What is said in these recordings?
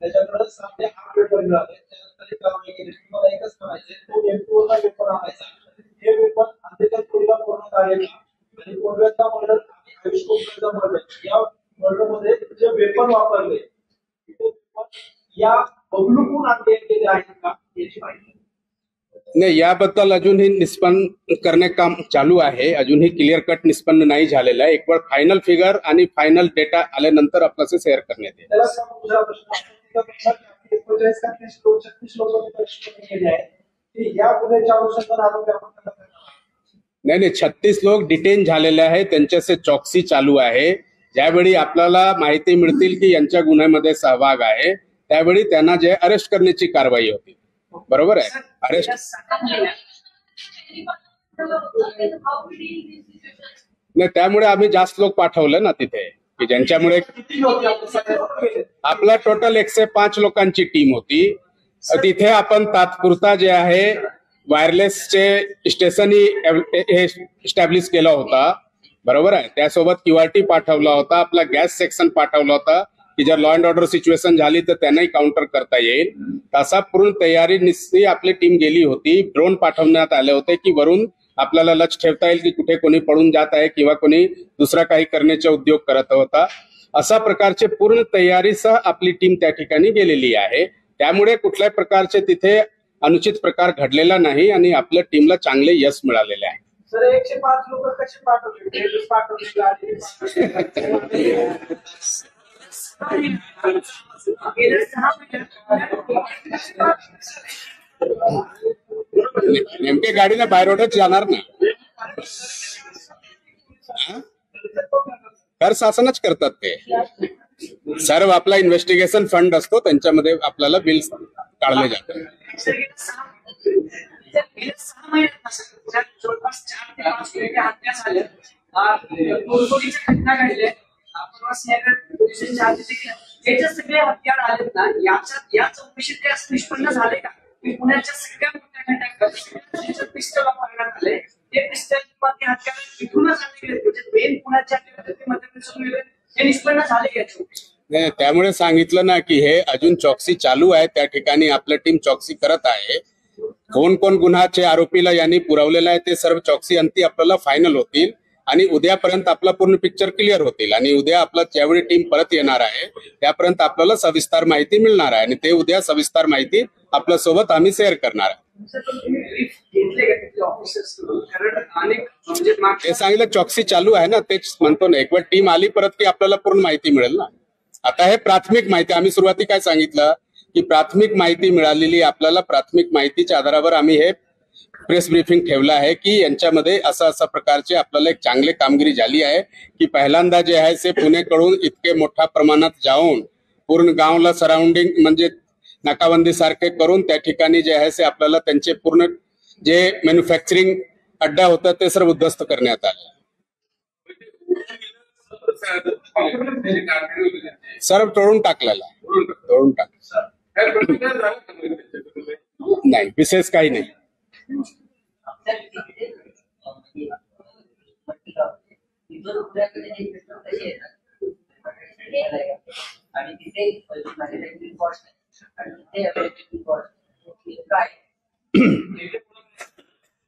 त्याच्याकडे 7 ते 8 पेपर मिळाले, त्यानंतर कारवाई केली. मला एकच म्हणायचे, तो M2 पेपर आणायचा, हे पेपर अंधेच्या चोरीला पूर्ण आले आणि कोणत्या मर्डर आणि आयुष कोणत्याचा मर्डर या मर्डरमध्ये जे वेपन वापरले या बबलूकडून आणले गेले आहेत का याची माहिती नाही. याबद्दल अजूनही निष्पन्न करणे काम चालू आहे. अजूनही क्लिअर कट निष्पन्न नाही झालेलं आहे. एक वेळ फायनल फिगर आणि फायनल डेटा आल्यानंतर आपल्याला शेअर करण्यात येईल. नाही, 36 लोक डिटेन झालेले आहेत, त्यांच्याचे चौकशी चालू आहे. ज्यावेळी आपल्याला माहिती मिळतील की यांच्या गुन्ह्यामध्ये सहभाग आहे त्यावेळी त्यांना जे अरेस्ट करण्याची कारवाई होती. बरोबर आहे. अरेस्ट नाही, त्यामुळे आम्ही जास्त लोक पाठवलं ना तिथे की ज्यांच्यामुळे आपला टोटल 105 लोकांची टीम होती. तिथे आपण तात्पुरता जे आहे वायरलेसचे स्टेशनही एस्टॅब्लिश केला होता. बरोबर आहे. त्यासोबत QRT पाठवला होता, आपला गॅस सेक्शन पाठवला होता की जर लॉ अँड ऑर्डर सिच्युएशन झाली तर त्यांनाही काउंटर करता येईल. तसा पूर्ण तयारी निश्चित आपली टीम गेली होती. ड्रोन पाठवण्यात आले होते की वरून आपल्याला लक्ष ठेवता येईल की कुठे कोणी पळून जात आहे किंवा कोणी दुसरा काही करण्याचा उद्योग करत होता. अशा प्रकारचे पूर्ण तयारीसह आपली टीम त्या ठिकाणी गेलेली आहे. त्यामुळे कुठल्याही प्रकारचे तिथे अनुचित प्रकार घडलेला नाही आणि आपल्या टीमला चांगले यश मिळालेले आहे. सर 105 लोक कसे पाठवले नेमके गाडीने बाय रोडच जाणार ना. कर शासनच करतात ते. सर्व आपला इन्व्हेस्टिगेशन फंड असतो त्यांच्यामध्ये आपल्याला बिल काढले जातात. जवळपास 4 ते 5 कोटी हत्या झाल्या, कोटीच्या घटना घडल्या, हे जे सगळे हत्यार आलेत ना या चौकशीत काय निष्पन्न झाले का? पुण्याच्या सगळ्या मोठ्या घटना पिस्टल वापरण्यात आले, ते पिस्टल किंवा ते हत्यार तिथूनच आले म्हणजे मेन पुण्याच्या हे निष्पन्न झाले या चौकशीत. नाही, त्यामुळे सांगितलं ना की हे अजून चौकशी चालू आहे. त्या ठिकाणी आपली टीम चौकशी करत आहे. कोण कोण गुन्ह्याचे आरोपीला यांनी पुरवलेला आहे ते सर्व चौकशी अंती आपल्याला फायनल होतील आणि उद्यापर्यंत आपला पूर्ण पिक्चर क्लिअर होतील आणि उद्या आपला ज्यावेळी टीम परत येणार आहे त्यापर्यंत आपल्याला सविस्तर माहिती मिळणार आहे आणि ते उद्या सविस्तर माहिती आपल्या सोबत आम्ही शेअर करणार आहे. ते सांगितलं चौकशी चालू आहे ना, तेच म्हणतो ना. एक वेळ टीम आली परत की आपल्याला पूर्ण माहिती मिळेल ना. आता हे प्राथमिक माहिती आम्ही सुरुवाती काय सांगितलं की प्राथमिक माहिती मिळालेली आपल्याला, प्राथमिक माहितीच्या आधारावर आम्ही हे प्रेस ब्रीफिंग ठेवलं आहे की यांच्यामध्ये असा प्रकारचे आपल्याला एक चांगली कामगिरी झाली आहे की पहिल्यांदा जे आहे ते पुणेकडून इतके मोठ्या प्रमाणात जाऊन पूर्ण गावला सराउंडिंग म्हणजे नाकाबंदी सारखे करून त्या ठिकाणी जे आहे ते आपल्याला त्यांचे पूर्ण जे मॅन्युफॅक्चरिंग अड्डा होता ते सर्व उद्ध्वस्त करण्यात आले. सर्व तोडून टाकलेला नाही, विशेष काही नाही.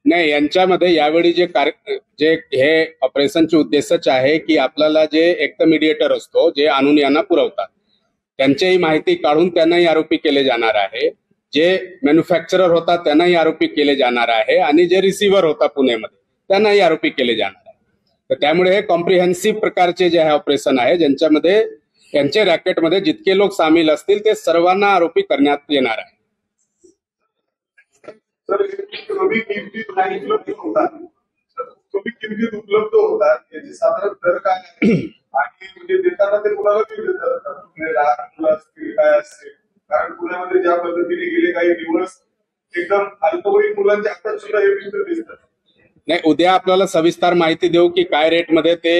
नाही, यांच्यामध्ये यावेळी जे हे ऑपरेशनचे उद्देशच आहे की आपल्याला जे एक तर मीडिएटर असतो जे आणून यांना पुरवतात त्यांचीही माहिती काढून त्यांनाही आरोपी केले जाणार आहे. जे मॅन्युफॅक्चरर होता त्यांनाही आरोपी केले जाणार आहे आणि जे रिसिव्हर होता पुण्यामध्ये त्यांनाही आरोपी केले जाणार आहे. तर त्यामुळे हे कॉम्प्रिहेन्सिव्ह प्रकारचे जे आहे ऑपरेशन आहे ज्यांच्यामध्ये यांच्या रॅकेटमध्ये जितके लोक सामील असतील ते सर्वांना आरोपी करण्यात येणार आहे. उपलब्ध होतात याची साधारण दर काय आणि म्हणजे देताना ते कुणाला मुलं असतील काय असतील, कारण पुण्यामध्ये ज्या पद्धतीने गेले काही दिवस एकदम अल्पवयीन मुलांच्या हातात सुद्धा हे पिक्चर दिसतात. नाही, उद्या आपल्याला सविस्तर माहिती देऊ की काय रेटमध्ये ते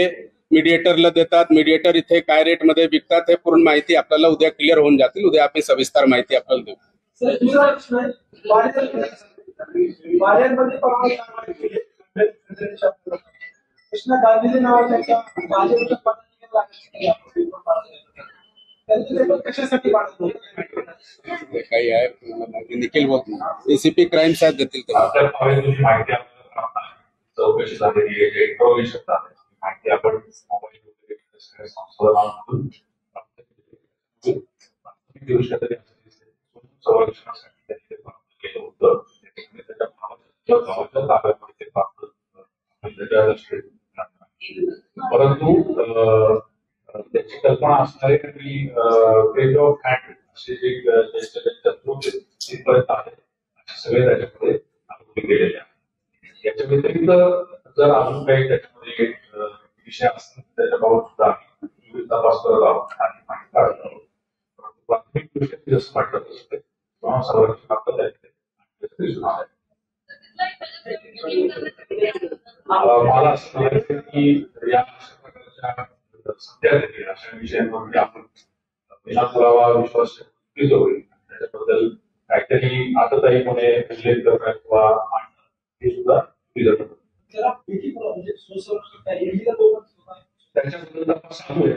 मीडिएटरला देतात, मीडिएटर इथे काय रेटमध्ये विकतात, हे पूर्ण माहिती आपल्याला उद्या क्लिअर होऊन जातील. उद्या आपण सविस्तर माहिती आपल्याला देऊ. कृष्णा गांधीजी नावाच्या त्यांचे लेवल कशासाठी वाढत होते? जे काही आहे तुम्हाला माहिती निखिल बोलत नाही, एसीपी क्राईम साहेब देतील ते. आपल्या फाईलची माहिती आपल्याला प्राप्त आहे, चौकशी झालेली आहे, इंट्रोगेशन झालं, माहिती आपण मोबाईल वगैरे संशोधनातून प्राप्त केली आहे. वास्तविक गोष्ट तरी संरक्षणासाठी त्यांनी ते प्राप्त केलं होतं. त्याच्या भावाच्या ताब्यामध्ये ते प्राप्त त्याच्या लक्षात परंतु त्याची कल्पना असणारे आणि पेज ऑफ हँड असे जे तिथपर्यंत आहे असे सगळे त्याच्यामध्ये आरोपी गेलेले आहेत. याच्या व्यतिरिक्त जर अजून काही त्याच्यामध्ये विषय असतील त्याच्याबाबत सुद्धा आम्ही तपास करत आहोत आणि माहिती काढत आहोत. प्राथमिक दृष्ट्या जसं म्हटलं तसं ते संरक्षण आपल्याला दिसून आलं. मला असं म्हणायचं की या अशा प्रकारच्या सध्या तरी अशा विषयांमध्ये आपण विना पुरावा विश्वास होईल त्याच्याबद्दल काहीतरी आताताईपणे उल्लेख करणं किंवा हे सुद्धा त्याला भीती म्हणजे स्वसंरक्षण काय illegal लोकांचं त्याच्याबद्दल तपास चालू आहे.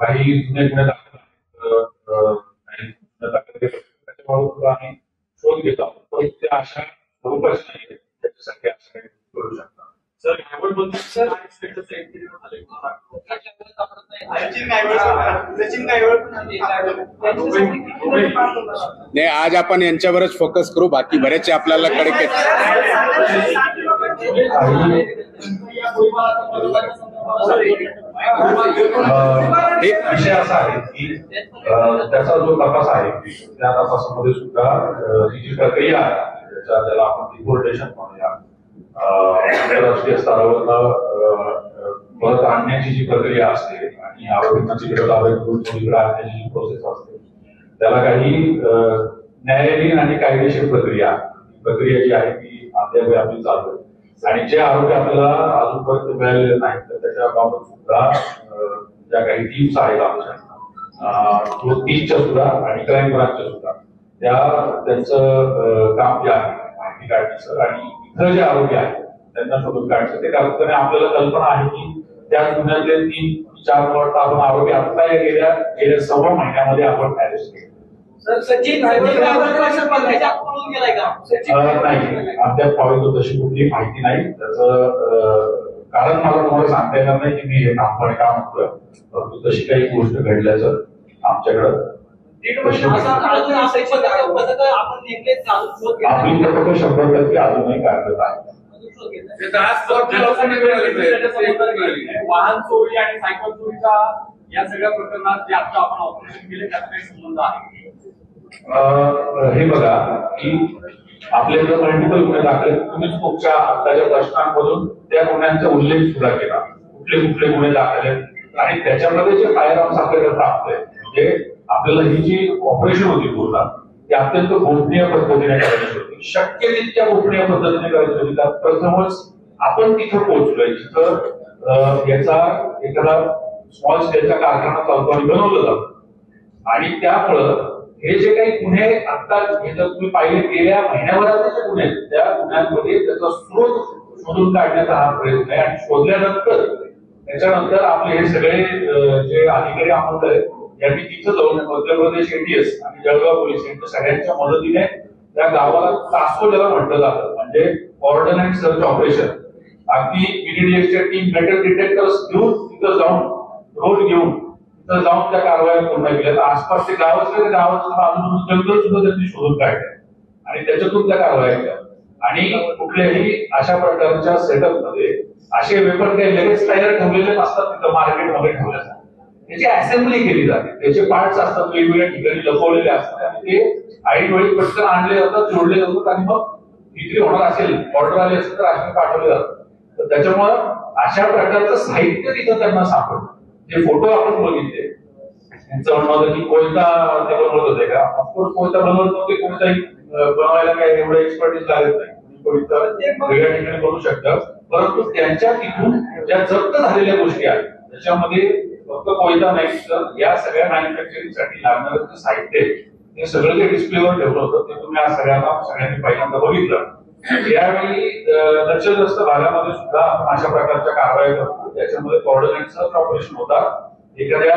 काही जुने गुन्हे दाखल काही गुन्हे दाखल केले त्याच्याबाबत आम्ही शोध घेत आहोत. पण त्या अशा स्वरूपाच नाही त्याच्यासाठी असं काही करू शकता. सर याबद्दल सर नाही, आज आपण यांच्यावरच फोकस करू, बाकी बरेचसे आपल्याला कडक विषय असा आहे की त्याचा जो तपास आहे त्या तपासामध्ये सुद्धा ही जी प्रक्रिया आहे ज्याला आपण डिपोर्टेशन म्हणूया आंतरराष्ट्रीय स्तरावर परत आणण्याची जी प्रक्रिया असते आणि आरोपींना तिकडे ताब्यात घेऊन तिकडे आणण्याची जी प्रोसेस असते त्याला काही न्यायालयीन आणि कायदेशीर प्रक्रिया जी आहे ती अद्याप आपली चालू आहे. आणि जे आरोपी आपल्याला अजूनपर्यंत मिळालेले नाहीत तर त्याच्याबाबत सुद्धा ज्या काही टीम्स आहेत आमच्या तीनच्या सुद्धा आणि क्राईम ब्रांचच्या सुद्धा त्यांचं काम जे आहे माहिती काढण्याचं आणि इतर जे आरोपी आहेत त्यांना शोधून काढायचं ते कारण आपल्याला कल्पना आहे की त्या गुन्ह्यातले 3-4 वाटतं आपण आरोपी आता गेल्या सव्वा महिन्यामध्ये आपण अरेस्ट केले. नाही अद्याप पाहिजे तशी कुठली माहिती नाही. त्याचं कारण मला तुम्हाला सांगता येणार नाही की मी हे ठामपणे काम होतं परंतु तशी काही गोष्ट घडल्याचं आमच्याकडं आपली पथकं 100% अजूनही कार्यरत आहे. वाहन चोरी आणि सायकल चोरीचा या सगळ्या प्रकरणात जे आता आपण ऑपरेशन केले त्याचा काही संबंध आहे? हे बघा की आपल्याकडे मल्टिपल गुन्हे दाखल तुम्ही तुमच्या आताच्या प्रश्नांमधून त्या गुन्ह्यांचा उल्लेख सुद्धा केला कुठले कुठले गुन्हे दाखल आहेत आणि त्याच्यामध्ये जे फायर आर्म्स आपल्याकडे प्राप्त आहे म्हणजे आपल्याला ही जी ऑपरेशन होती पूर्ण ती अत्यंत गोपनीय पद्धतीने करायची होती. शक्य तितक्या गोपनीय पद्धतीने करायची होती. त्यात प्रथमच आपण तिथं पोहोचलोय जिथं याचा एखादा स्मॉल स्केलचा कारखाना चालतो आणि बनवलं जातं आणि त्यामुळं हे जे काही गुन्हे आता जर तुम्ही पाहिले गेल्या महिन्याभराचे जे गुन्हे त्या गुन्ह्यांमध्ये त्याचा स्रोत शोधून काढण्याचा हा प्रयत्न आहे आणि शोधल्यानंतर त्याच्यानंतर आपले हे सगळे जे अधिकारी अंमलदार आहेत यांनी तिथं जाऊन मध्य प्रदेश एटीएस आणि जळगाव पोलीस यांच्या सगळ्यांच्या मदतीने त्या गावाला कासो ज्याला म्हटलं जातं म्हणजे ऑर्डनन्स सर्च ऑपरेशन अगदी बीडीडीएसच्या टीम मेटल डिटेक्टर्स घेऊन तिथं जाऊन रोड घेऊन तिथं जाऊन त्या कारवाया पूर्ण केल्या. आसपासचे गाव असले त्या गावाचं आजूबाजूचं जंगल सुद्धा त्यांनी शोधून काढले आणि त्याच्यातून त्या कारवाया केल्या आणि कुठल्याही अशा प्रकारच्या सेटअपमध्ये असे वेपन काही लगेच तयार ठेवलेले नसतात तिथं मार्केटमध्ये ठेवले जातात. त्याची असेंब्ली केली जाते त्याचे पार्ट्स असतात वेगवेगळ्या ठिकाणी लपवलेले असतात आणि ते ऐन वेळी पटकन आणले जातात जोडले जातात आणि मग विक्री होणार असेल ऑर्डर आली असेल तर असे पाठवले जातात. तर त्याच्यामुळं अशा प्रकारचं साहित्य तिथं त्यांना सापडतं. जे फोटो आपण बघितले त्यांचं म्हणणं होतं की कोयता ते बनवत होते का ऑफकोर्स कोयता बनवत नव्हते कोणताही बनवायला काही एवढं एक्सपर्टीज लागत नाही कोयता वेगळ्या ठिकाणी बनवू शकतं परंतु त्यांच्या तिथून ज्या जप्त झालेल्या गोष्टी आहेत त्याच्यामध्ये फक्त कोयता नाही तर या सगळ्या मॅन्युफॅक्चरिंग साठी लागणारं जे साहित्य हे सगळं जे डिस्प्लेवर ठेवलं होतं ते तुम्ही आज सगळ्यांनी पहिल्यांदा बघितलं. यावेळी नक्षलग्रस्त भागामध्ये सुद्धा आपण अशा प्रकारच्या कारवाया करतो त्याच्यामध्ये ऑर्डनन्स सर्च ऑपरेशन होतात एखाद्या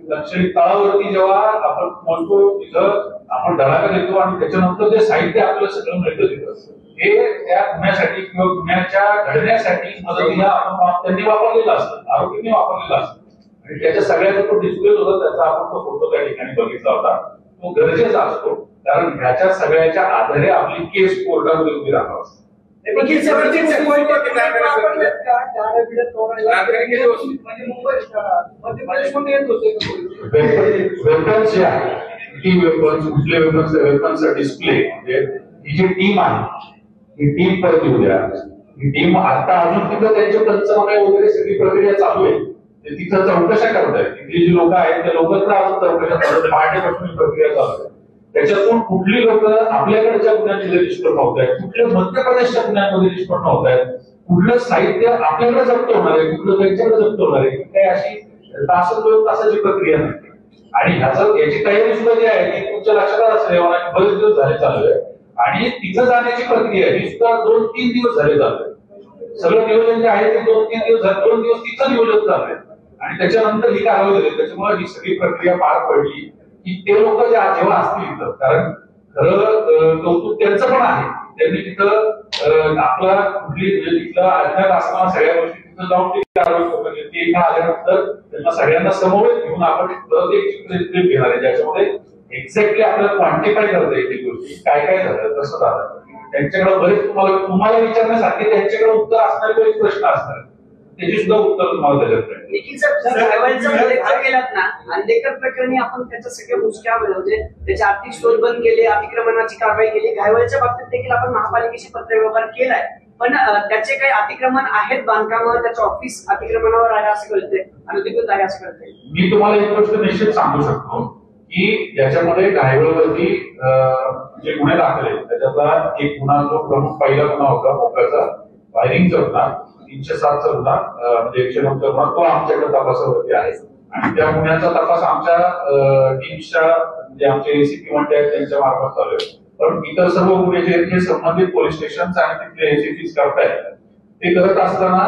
नक्षली तळावरती जेव्हा आपण पोहोचतो तिथं आपण धडाका देतो आणि त्याच्यानंतर जे साहित्य आपल्याला सगळं मिळतं तिथं हे त्या गुन्ह्यासाठी किंवा गुन्ह्याच्या घडण्यासाठी मदतीला त्यांनी वापरलेलं असतं, आरोपींनी वापरलेलं असतं आणि त्याच्या सगळ्याचा तो डिस्प्ले होता, त्याचा आपण तो फोटो त्या ठिकाणी बघितला होता. तो गरजेचा असतो कारण ह्याच्या सगळ्याच्या आधारे आपली केस कोर्टामध्ये उभी राहावं असते. वेपन्स जे आहे ती वेपन्स कुठले वेपन्सचा डिस्प्ले म्हणजे ही जी टीम आहे ही टीम परत येऊ द्या. ही टीम आता अजून तिथं त्यांचे पंचनामे वगैरे सगळी प्रक्रिया चालू आहे. ते तिथं चौकशा करतायत. तिथली जी लोक आहेत त्या लोकांना अजून चौकशा करतात. पहाटेपासून प्रक्रिया चालू आहे. त्याच्यातून कुठली लोक आपल्याकडच्या गुन्ह्यांमध्ये निष्पन्न होत आहेत, कुठले मध्य प्रदेशच्या गुन्ह्यांमध्ये निष्पन्न होत आहेत, कुठलं साहित्य आपल्याकडे जप्त होणार आहे, कुठलं त्यांच्याकडे जप्त होणार आहे, काही अशी तास 2 तासाची प्रक्रिया नसते. आणि याची तयारी सुद्धा जी आहे ती तुमच्या लक्षात असेल बरेच दिवस झाले चालू आहे आणि तिथं जाण्याची प्रक्रिया ही सुद्धा 2-3 दिवस झाले चालू आहे. सगळं नियोजन जे आहे ते 2-3 दिवस झाले, 2 दिवस तिथं नियोजन चालू आहे आणि त्याच्यानंतर ही कारवाई झाली. त्याच्यामुळे ही सगळी प्रक्रिया पार पडली की ते लोक जेव्हा असतील इथं, कारण खरं कौतुक त्यांचं पण आहे, त्यांनी तिथं आपला कुठली म्हणजे तिथलं अज्ञात असताना सगळ्या गोष्टी तिथं जाऊन ती कारवाई ते आल्यानंतर त्यांना सगळ्यांना समवेत घेऊन आपण परत एक ट्रिप घेणार आहे ज्याच्यामध्ये एक्झॅक्टली आपल्याला क्वांटिफाय करता येते गोष्टी काय काय झालं कसं झालं. त्यांच्याकडे बरेच तुम्हाला विचारण्यासारखे त्यांच्याकडे उत्तर असणारे बरेच प्रश्न असणार त्याची सुद्धा उत्तर तुम्हाला त्याच्यात केलात ना. अंधेकर प्रकरणी आपण त्याच्या सगळ्या मुसक्या म्हणजे त्याचे आर्थिक स्रोत बंद केले, अतिक्रमणाची कारवाई केली. घायवळच्या बाबतीत देखील आपण महापालिकेशी पत्रव्यवहार केलाय पण त्याचे काही अतिक्रमण आहेत बांधकामावर, त्याचं ऑफिस अतिक्रमणावर आहे असं कळतंय, अनधिकृत आहे असं कळतंय. मी तुम्हाला एक गोष्ट निश्चित सांगू शकतो की याच्यामध्ये घायवळवरती जे गुन्हे दाखल आहेत त्याच्यातला एक गुन्हा जो प्रमुख पहिला गुन्हा होता मोक्याचा फायरिंगचा होता 307चा गुन्हा म्हणजे 109चा गुन्हा तो आमच्याकडे तपासावरती आहे आणि त्या गुन्ह्याचा तपास आमच्या टीम्सच्या म्हणजे आमचे एसीपी म्हणते आहेत त्यांच्या मार्फत चालू आहे. पण इतर सर्व गुन्हे जे आहेत हे संबंधित पोलीस स्टेशन आणि तिथले एसीपीज करतायत. ते करत असताना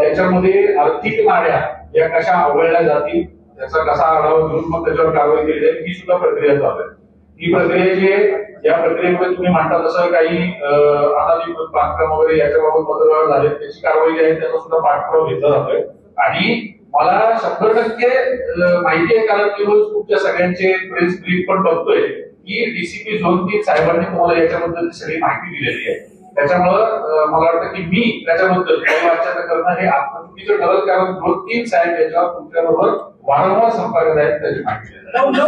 त्याच्यामध्ये आर्थिक नाड्या या कशा अवघडल्या जातील त्याचा कसा आढावा घेऊन मग त्याच्यावर कारवाई केली जाईल ही सुद्धा प्रक्रिया चालू आहे. ही प्रक्रिया जी आहे या प्रक्रियेमध्ये तुम्ही म्हणता तसं काही अनाधिकृत बांधकाम वगैरे याच्याबाबत पत्रव्यवहार झाले त्याची कारवाई जी आहे त्याचा सुद्धा पाठपुरावा घेतला जातोय आणि मला 100% माहिती आहे कारण मी रोज तुमच्या सगळ्यांचे प्रेस ब्रीफ पण बघतोय की डीसीपी झोन 3 साहेबांनी तुम्हाला याच्याबद्दल सगळी माहिती दिलेली आहे. त्याच्यामुळं मला वाटतं की मी त्याच्याबद्दल वाचन करणं हे चुकीचं ठरत कारण झोन 3 साहेब याच्यावर तुमच्याबरोबर वारंवार संपर्क आहेत त्याची माहिती मध्य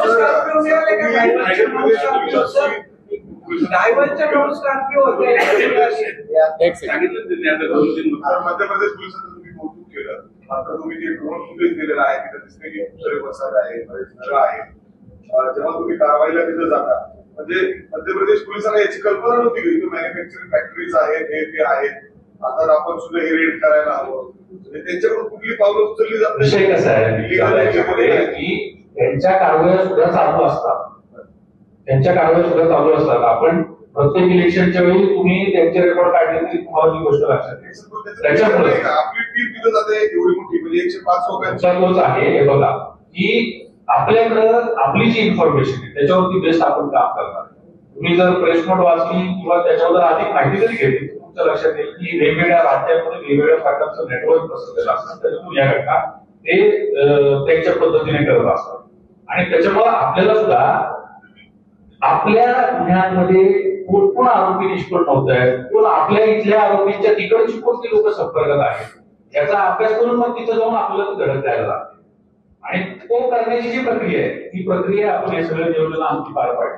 प्रदेश पोलिसांचं तुम्ही कौतुक केलं मात्र तुम्ही जे ड्रोन फुटेज दिलेला आहे तिथे दिसते की दुसरे वसाहत आहे नगर आहे जेव्हा तुम्ही कारवाईला तिथे जाता म्हणजे मध्य प्रदेश पोलिसांना याची कल्पना नव्हती की तिथे मॅन्युफॅक्चरिंग फॅक्टरीज आहेत हे आहेत आता आपण सुद्धा हे रेड करायला हवं त्यांच्याकडून कुठली पावलं उचलली जात विषय कसा आहे की त्यांच्या कारवाया सुद्धा चालू असतात आपण प्रत्येक इलेक्शनच्या वेळी तुम्ही त्यांचे रेकॉर्ड काढले तरी तुम्हाला ती गोष्ट लक्षात येईल. त्याच्यामुळे आपली टीम तिथे जाते एवढी मोठी म्हणजे 105 लोकांचा तोच आहे हे बघा की आपल्याकडं आपली जी इन्फॉर्मेशन आहे त्याच्यावरती बेस्ट आपण काम करणार. तुम्ही जर प्रेस नोट वाचली किंवा त्याच्यावर अधिक माहिती जरी घेतली तुमच्या लक्षात येईल की वेगवेगळ्या राज्यांमध्ये वेगवेगळ्या प्रकारचं नेटवर्क पसरलेलं असतं त्याच्यातून या घटना ते त्यांच्या पद्धतीने करत असतात आणि त्याच्यामुळे आपल्याला सुद्धा आपल्या गुन्ह्यांमध्ये कोण आरोपी निष्पन्न होत आहेत कोण आपल्या इथल्या आरोपींच्या तिकडची कोणती लोक संपर्कात आहेत याचा अभ्यास करून मग तिथं जाऊन आपल्याला धडक द्यायला लागते आणि तो करण्याची जी प्रक्रिया आहे ती प्रक्रिया आपण हे सगळं नियोजन आमची पार पाडली.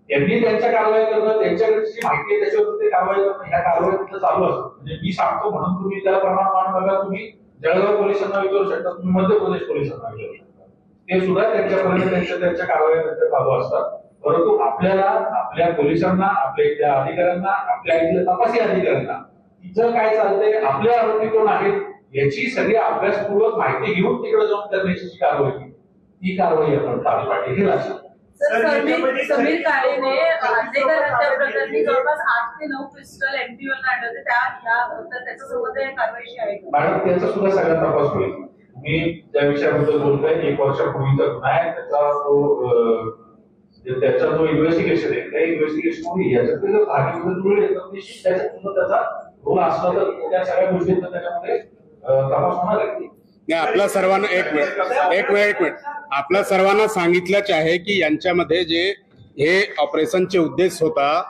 त्यांनी त्यांच्या कारवाई करणं त्यांच्याकडची जी माहिती आहे त्याच्यावर ते कारवाई करणं ह्या कारवाई तिथं चालू असतात. म्हणजे मी सांगतो म्हणून तुम्ही त्याप्रमाणे बघा तुम्ही जळगाव पोलिसांना विचारू शकता तुम्ही मध्य प्रदेश पोलिसांना विचारू शकता ते सुद्धा त्यांच्यापर्यंत त्यांच्या कारवाई त्यांच्या चालू असतात. परंतु आपल्याला आपल्या पोलिसांना आपल्या इथल्या अधिकाऱ्यांना आपल्या इथल्या तपासी अधिकाऱ्यांना तिथं काय चालतंय आपले आरोपी कोण आहेत याची सगळी अभ्यासपूर्वक माहिती घेऊन तिकडे जाऊन करण्याची जी कारवाई ती कारवाई आपण पार पाडली हे लक्षात. समीर काळेने अंधेकर हत्या प्रकरणी जवळपास 8 ते 9 पिस्टल एमपीवर काढले त्याच्यासोबत कारवाईची आहे मॅडम त्याचा सुद्धा सगळा तपास होईल तुम्ही त्या विषयाबद्दल बोलताय, 1 वर्षापूर्वीचा गुन्हा आहे, त्याचा जो इन्व्हेस्टिगेशन आहे त्या इन्व्हेस्टिगेशन याच्यातले जर भागी जुळले तर निश्चित त्याच्यातून त्याचा रोल असला तर त्या सगळ्या गोष्टींचा त्याच्यामध्ये तपास होणार आहे. नाही, आपल्या सर्वांना एक मिनिट आपल्या सर्वांना सांगितलंच आहे की यांच्यामध्ये जे हे ऑपरेशनचे उद्देश होता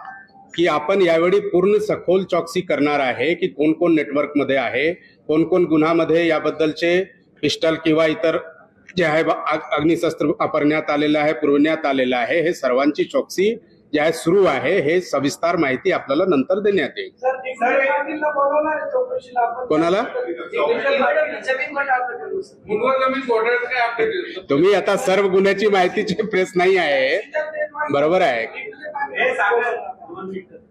की आपण यावेळी पूर्ण सखोल चौकशी करणार आहे की कोण कोण नेटवर्कमध्ये आहे, कोण कोण गुन्ह्यामध्ये याबद्दलचे पिस्टल किंवा इतर जे आहे अग्निशस्त्र वापरण्यात आलेलं आहे, पुरवण्यात आलेलं आहे, हे सर्वांची चौकशी जे आहे सुरू आहे. हे सविस्तर माहिती आपल्याला नंतर देण्यात येईल. कोणाला तुम्ही आता सर्व गुन्ह्याची माहितीची प्रेस नाही आहे, बरोबर आहे.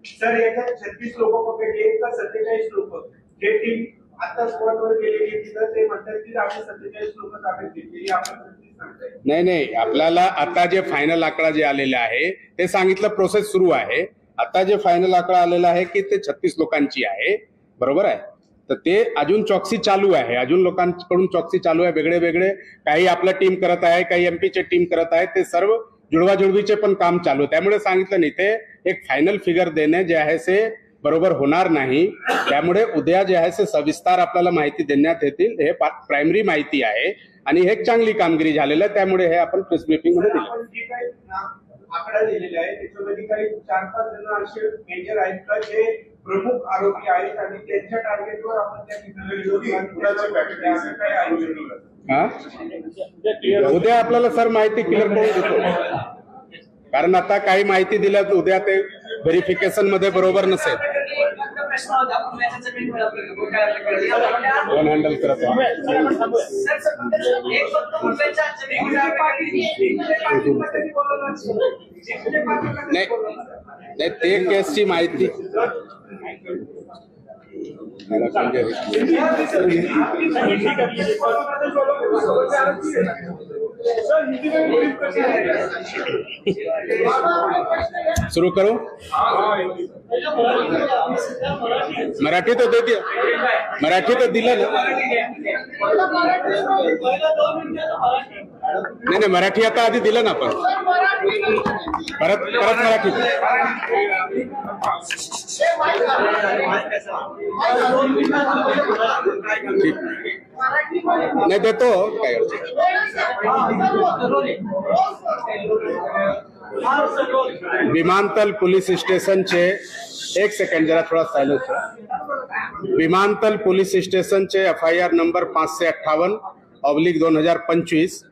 सर याच्यात 36 लोक पकडले का 47 लोक जे टीम आता स्पॉटवर गेलेली तिथं ते म्हणतात की आपण 47 लोक ताब्यात घेतलेली आपण नाही, आपल्याला आता जे फायनल आकडा जे आलेला आहे ते सांगितलं, प्रोसेस सुरू आहे. आता जे फायनल आकडा आलेला आहे की ते 36 लोकांची आहे, बरोबर आहे. तर ते अजून चौकशी चालू आहे, अजून लोकांकडून चौकशी चालू आहे. वेगळे वेगळे काही आपलं टीम करत आहे, काही एमपीचे टीम करत आहे, ते सर्व जुळवाजुळवीचे पण काम चालू. त्यामुळे सांगितलं नाही, ते एक फायनल फिगर देणे जे आहे ते बरोबर होणार नाही. त्यामुळे उद्या जे आहे ते सविस्तर आपल्याला माहिती देण्यात येतील. हे प्रायमरी माहिती आहे आणि हे चांगली कामगिरी झालेलं आहे. त्यामुळे हे आपण प्रेस ब्रीफिंग मध्ये दिलं. आकडा दिलेला आहे त्याच्यामध्ये काही 4-5 जण असे मेजर आहेत का जे प्रमुख आरोपी आहेत आणि त्यांच्या टार्गेटवर आपण त्या उद्या आपल्याला सर माहिती क्लिअर करून देतो. कारण आता काही माहिती दिल्या उद्या ते व्हेरिफिकेशन मध्ये बरोबर नसेल. कोण हँडल करत नाही, ते केसची माहिती शुरू करू. मराठी तो देते, मराठी तो दिलं ना. नाही, मराठी आता आधी दिलं ना आपण, परत मराठी. नाही देतो काय विमानतल पुलिस स्टेशनचे, एक सेकंड जरा थोडा सायलेंस. विमानतल पुलिस स्टेशनचे FIR नंबर 558/2025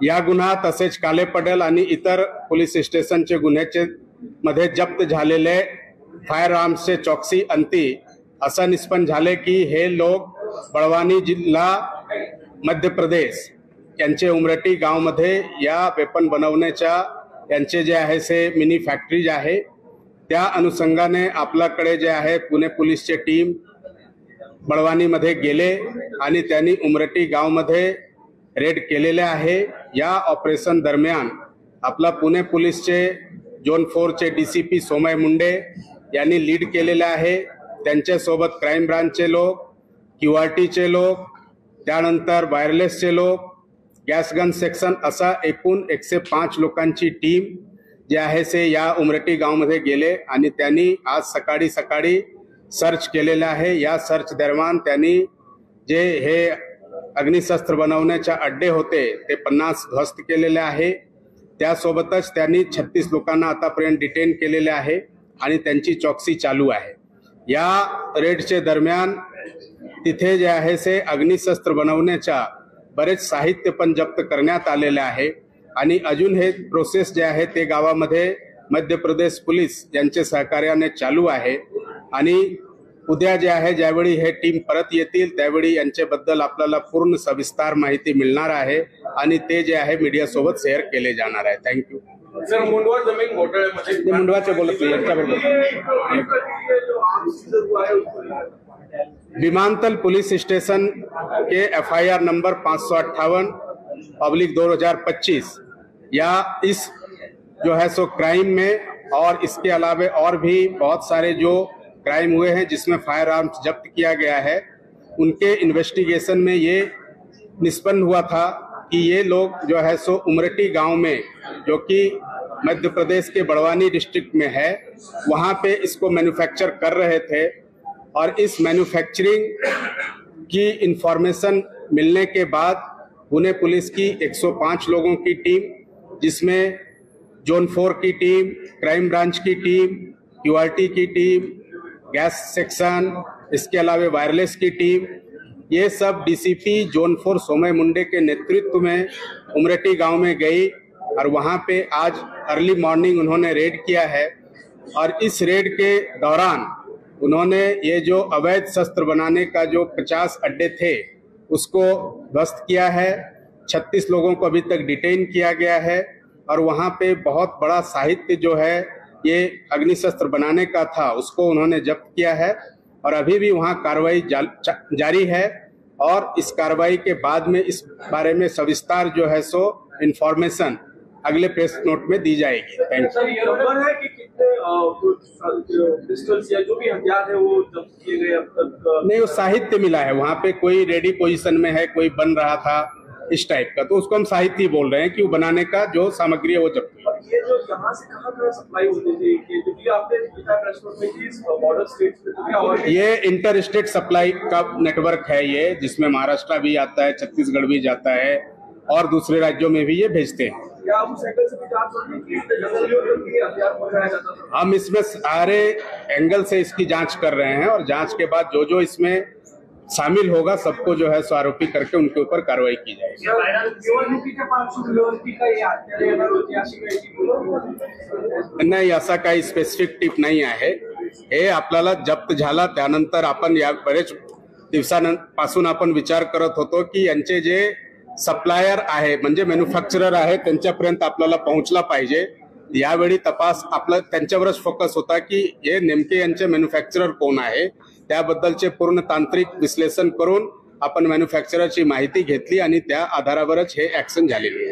या गुन्हा तसेच काले पडेल आणि इतर पोलीस स्टेशनचे गुन्ह्याचे मध्ये जप्त झालेले फायर आर्म्सचे चौकसी अंती असं निष्पन्न झाले की हे लोक बळवानी जिल्हा मध्य प्रदेश यांचे उमरटी गावमध्ये या वेपन बनवण्याच्या यांचे जे आहे से मिनी फॅक्टरीज आहे. त्या अनुषंगाने आपल्याकडे जे आहे पुणे पोलीसचे टीम बळवानीमध्ये गेले आणि त्यांनी उमरटी गावमध्ये रेड केलेले आहे. या ऑपरेशन दरम्यान आपला पुणे पोलीसचे झोन 4चे DCP सोमय मुंडे यांनी लीड केलेले आहे. त्यांच्यासोबत क्राईम ब्रांचचे लोक, QRTचे लोक, त्यानंतर वायरलेसचे लोक, गॅस गन सेक्शन असा एकूण 105 लोकांची टीम जे आहे से या उमरटी गावमध्ये गेले आणि त्यांनी आज सकाळी सर्च केलेलं आहे. या सर्च दरम्यान त्यांनी जे हे अग्निशस्त्र बनवण्याचे अड्डे होते ते 50 ध्वस्त केलेले आहे. त्यासोबतच त्यांनी 36 लोकांना आतापर्यंत डिटेन केलेले आहे आणि त्यांची चौकशी चालू आहे. या रेडचे दरम्यान तिथे जे आहे से अग्निशस्त्र बनवण्याच्या बरेच साहित्य पण जप्त करण्यात आलेले आहे आणि अजून हे प्रोसेस जे आहे ते गावामध्ये मध्य प्रदेश पोलीस यांच्या सहकार्याने चालू आहे. आणि उद्या जे आहे ज्यावेळी हे टीम परत येतील त्यावेळी यांच्याबद्दल आपल्याला पूर्ण सविस्तर माहिती मिळणार आहे आणि ते जे आहे मीडिया सोबत शेअर केले जाणार आहे. Thank you sir. मुंडवा जमीन घोटाळ्यामध्ये मुंडवाचे बोलत नाही यांच्याबरोबर. विमानतल पुलिस स्टेशन के FIR नंबर 558/2025 या इस जो है सो क्राइम में और इसके अलावा और भी बहुत सारे जो क्राइम हुए हैं जिसमें फायर आर्म्स जब्त किया गया है, उनके इन्वेस्टिगेशन में ये निष्पन्न हुआ था कि ये लोग जो है सो उमरटी गांव में, जो कि मध्य प्रदेश के बड़वानी डिस्ट्रिक्ट में है, वहां पे इसको मैन्युफैक्चर कर रहे थे। और इस मैन्युफैक्चरिंग की इंफॉर्मेशन मिलने के बाद पुणे पुलिस की 105 लोगों की टीम, जिसमें जोन 4 की टीम, क्राइम ब्रांच की टीम, क्यूआरटी की टीम, गैस सेक्शन, इसके अलावा वायरलेस की टीम, ये सब डीसीपी जोन 4 सोमय मुंडे के नेतृत्व में उमरटी गांव में गई और वहां पे आज अर्ली मॉर्निंग उन्होंने रेड किया है। और इस रेड के दौरान उन्होंने ये जो अवैध शस्त्र बनाने का जो 50 अड्डे थे उसको ध्वस्त किया है। 36 लोगों को अभी तक डिटेन किया गया है और वहां पे बहुत बड़ा साहित्य जो है ये अग्निशस्त्र बनाने का था उसको उन्होंने जब्त किया है और अभी भी वहां कार्रवाई जारी है। और इस कार्रवाई के बाद में इस बारे में सविस्तार जो है सो इंफॉर्मेशन अगले प्रेस नोट में दी जाएगी। Thank you. सर, ये नंबर है कि कितने पिस्टल्स या जो भी हथियार है वो जब्त किए गए अब तक? नहीं, वो साहित्य मिला है, वहां पे कोई रेडी पोजीशन में है, कोई बन रहा था इस टाइप का, तो उसको हम साहित्य बोल रहे हैं कि वो बनाने का जो सामग्री है वो जब्त हुई। ये जो यहाँ से कहाँ सप्लाई होती थी, क्योंकि आपने लिखा प्रेस नोट में कि बॉर्डर स्टेट्स पे तो और ये इंटर स्टेट सप्लाई का नेटवर्क है ये, जिसमें महाराष्ट्र भी आता है, छत्तीसगढ़ भी जाता है और दूसरे राज्यों में भी ये भेजते हैं। क्या आप उस एंगल से भी जांच होती है कि जंगलियों में हथियार पहुंचाया जाता था? हम इसमें सारे एंगल से इसकी जांच कर रहे हैं और जांच के बाद जो जो इसमें शामिल होगा सबको जो है सो आरोपी करके उनके ऊपर कार्रवाई की जाएगी। निवडणुकीच्या पार्श्वभूमीवरती काही हत्यारे येणार होती अशी काही नाही, असा काही स्पेसिफिक टिप नाही आहे। हे आपल्याला जप्त झाला त्यानंतर आपण या बरेच दिवसांपासून आपण विचार करत होतो की यांचे जे सप्लायर आहे म्हणजे मॅन्युफॅक्चरर आहे त्यांच्यापर्यंत आपल्याला पोहोचला पाहिजे। यावेळी तपास आपला त्यांच्यावरच फोकस होता की हे नेमके यांचे मॅन्युफॅक्चरर कोण आहे, त्याबद्दलचे पूर्ण तांत्रिक विश्लेषण करून आपण मॅन्युफॅक्चररची माहिती घेतली आणि त्या आधारावरच हे ऍक्शन झालेली आहे।